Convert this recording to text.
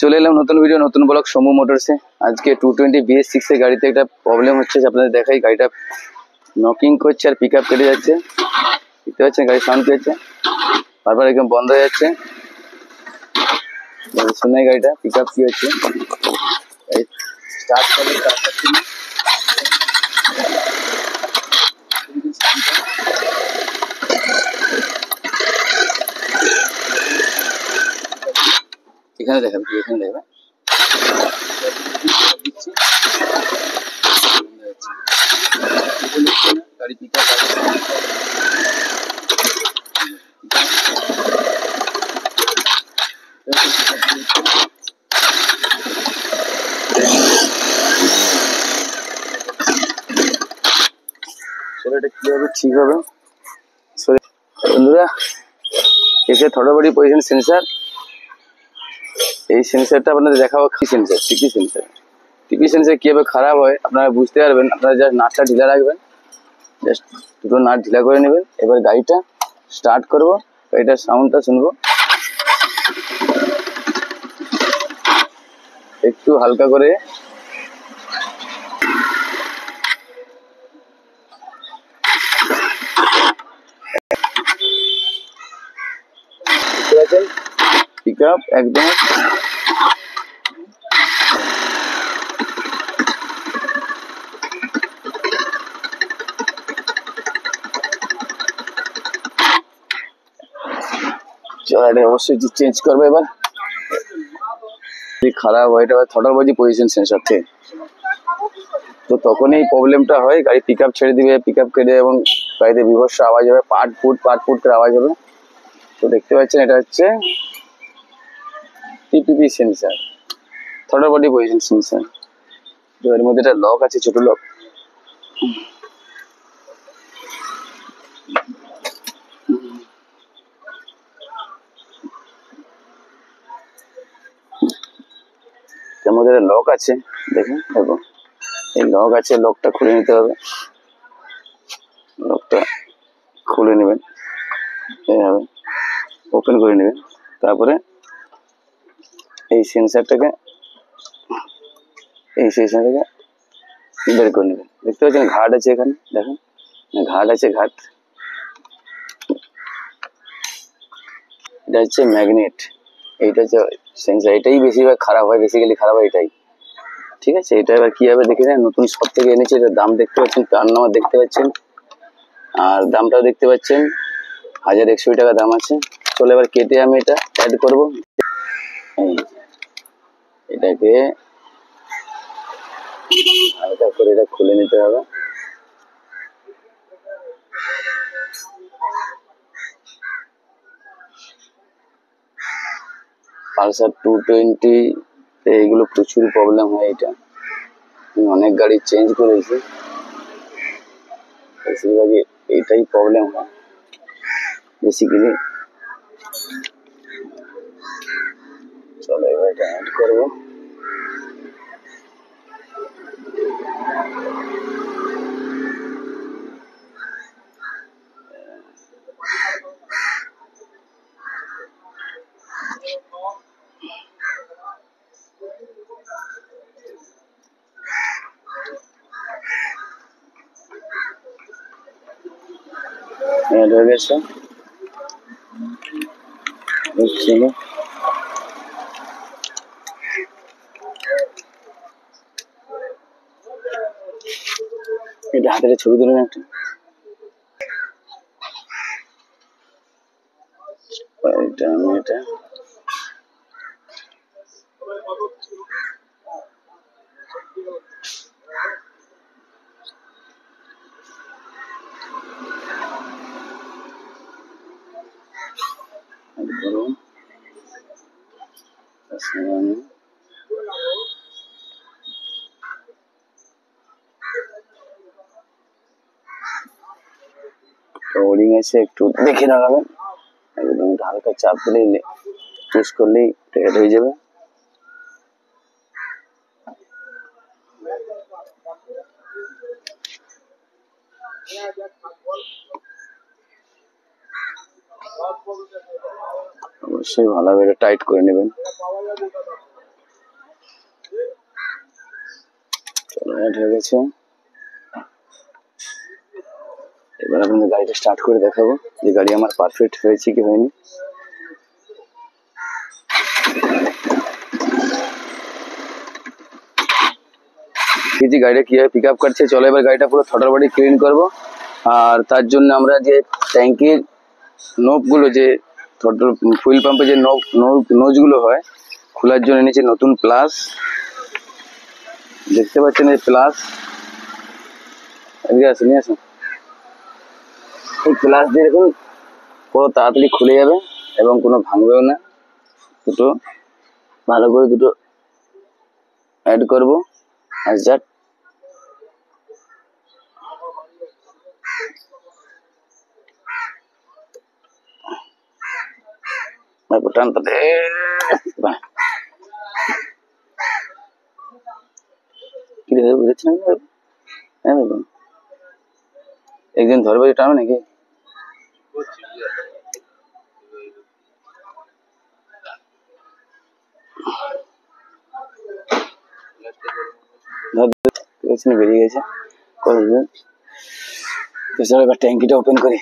চলে এলাম নতুন ভিডিও নতুন ব্লগ সমু মোটরসে। আজকে 220 BS6 এর গাড়িতে একটা প্রবলেম হচ্ছে, আপনাদের দেখাই। গাড়িটা নকিং করছে আর পিক আপ কেটে যাচ্ছে, দেখতে পাচ্ছেন গাড়ি সাউন্ড পেয়েছে, বারবার একদম বন্ধ হয়ে যাচ্ছে। শোনাই গাড়িটা পিক আপ কি হচ্ছে, স্টার্ট করলে স্টার্ট করছে না। এখানে দেখেন, এখানে দেখবেন গাড়ি পিক আপ এটা কিভাবে ঠিক হবে বন্ধুরা। এসে থ্রোটল বডি পজিশন সেন্সার, এই সেন্সারটা আপনাদের দেখাবো। কি সেন্সার? টিপি সেন্সার। টিপি সেন্সার কিভাবে খারাপ হয় আপনারা বুঝতে পারবেন। আপনারা জাস্ট নাটটা ঢিলা রাখবেন, জাস্ট দুটো নাট ঢিলা করে নেবেন। এবার গাড়িটা স্টার্ট করবো, গাড়িটার সাউন্ডটা শুনবো। একটু হালকা করে পিক আপ একদম অবশ্যই চেঞ্জ করবে। এবার খারাপ হয়, এটা থ্রোটল বডি পজিশন সেন্সার থেকে। তো তখন এই প্রবলেমটা হয়, গাড়ি পিক আপ ছেড়ে দিবে, পিক আপ কেটে, এবং গাড়িতে বিভৎস আওয়াজ হবে, পাট ফুট করে আওয়াজ হবে। তো দেখতে পাচ্ছেন এটা হচ্ছে TPP sensor, throttle body position sensor. তো এর মধ্যে একটা লক আছে, ছোট লক। এর মধ্যে একটা লক আছে, দেখুন দেখো, এই লক আছে, লকটা খুলে নিতে হবে। লকটা খুলে নেবেন, এইভাবে ওপেন করে নেবেন। তারপরে এই সেন্সারটাকে বের করে নেবেন। দেখতে পাচ্ছেন ঘাট আছে এখানে, দেখেন ঘাট আছে, ঘাট। এটা হচ্ছে ম্যাগনেট, এইটা হচ্ছে সেন্সার। এটাই বেশিরভাগ খারাপ হয়, বেসিক্যালি খারাপ হয় এটাই। ঠিক আছে, এটা এবার কিভাবে দেখে নেন। নতুন শপ থেকে এনেছি, এটার দাম দেখতে পাচ্ছেন, পার নাম্বার দেখতে পাচ্ছেন, আর দামটাও দেখতে পাচ্ছেন, 1100 টাকা দাম আছে। চলো এবার কেটে আমি এটা অ্যাড করবো। এটাকে হালকা করে এটা খুলে নিতে হবে। পালসার 220 এইগুলো প্রচুর প্রবলেম হয়। এটা আমি অনেক গাড়ি চেঞ্জ করেছি, বেশিরভাগই এইটাই প্রবলেম হয় বেসিক্যালি। চলো এবার এটা অ্যাড করবো। অ্যাড হয়ে গেছে, চলো এটা হাতের ছবি তুলে একটা। এটা আমি এটা ওরিং আছে, একটু দেখে লাগাবেন। একদম হালকা চাপ দিলেই, পুশ করলেই এটা হয়ে যাবে। অবশ্যই ভালোভাবে এটা টাইট করে নেবেন। অ্যাড হয়ে গেছে। এবার আপনাদের গাড়িটা স্টার্ট করে দেখাবো যে গাড়ি আমার পারফেক্ট হয়েছে কি হয়নি। দেখি গাড়িটা কিভাবে পিক আপ করছে। চলো এবার গাড়িটা পুরো থ্রটল বডি ক্লিন করবো। আর তার জন্য আমরা যে ট্যাঙ্কির নোবগুলো, যে থ্রটল ফুয়েল পাম্পে যে নোজগুলো হয়, খোলার জন্য নিচে নতুন প্লাস দেখতে পাচ্ছেন। এই প্লাস এদিকে আসুন, নিয়ে আসুন। এই প্লাস দিয়ে দেখুন কত তাড়াতাড়ি খুলে যাবে এবং কোনো ভাঙবেও না। দুটো ভালো করে দুটো অ্যাড করবো। আর যাক টানতে কি বুঝেছেন? হ্যাঁ দেখুন একদিন ধরবে টানবে নাকি? বেরিয়ে গেছে। এবার ট্যাঙ্কিটা ওপেন করি।